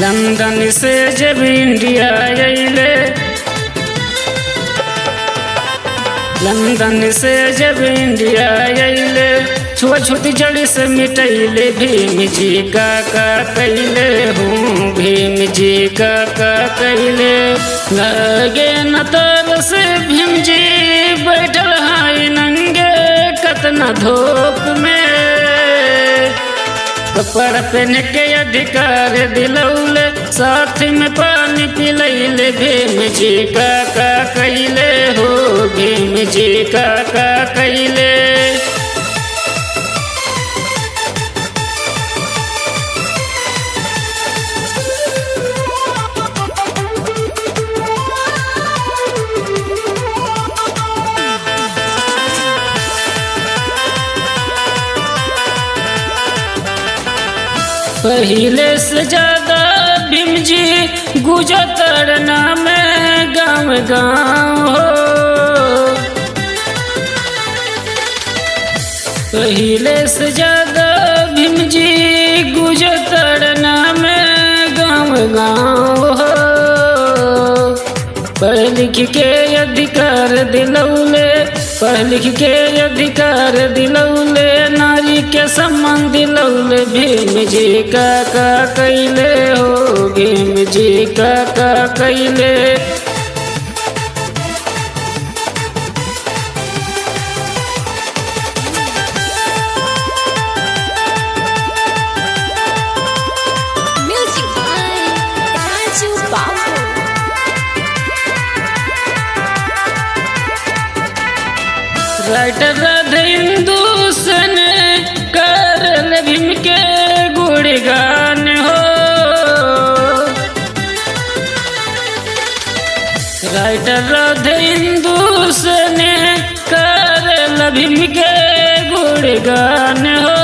London से जब India अइले, लंदन से जब इंडिया अइले, छुआछूत जड़ से मिटैले। भीम जी का कैले हूँ, भीम जी का कैले। लगे न तरस भीम जी बैठल हाय नंगे कतना धूप में। कपड़ा पहन के अधिकार दिलौले, साथ में पानी पिलैले। भीम जी का कैले हो, भीम जी का कैले। पहले से ज्यादा भीम जी गुजर नाम गाँव गाँव हो। पहले से ज्यादा भीम जी गुजर नाम गाँव गाँव हो। पढ़ लिख के अधिकार दिलौले, पढ़ लिख के अधिकार दिलौले। नारी के सम्मान दिलौले। भीम जी का कैले हो, भीम जी का कैले। Music by Raju Babu. Writer Radhe Hindustan करल भीम के गुणगान हो। राइटर राधे हिंदुस्तान करल भीम के गुणगान हो।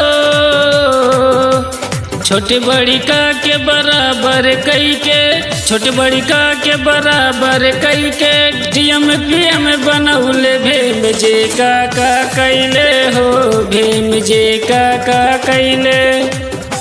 छोटे बड़ी का के बराबर कई के, छोटे बड़ी का के बराबर कई के। डीएम पीएम बनौले। भीम जी का कैले हो, भीम जी का कैले।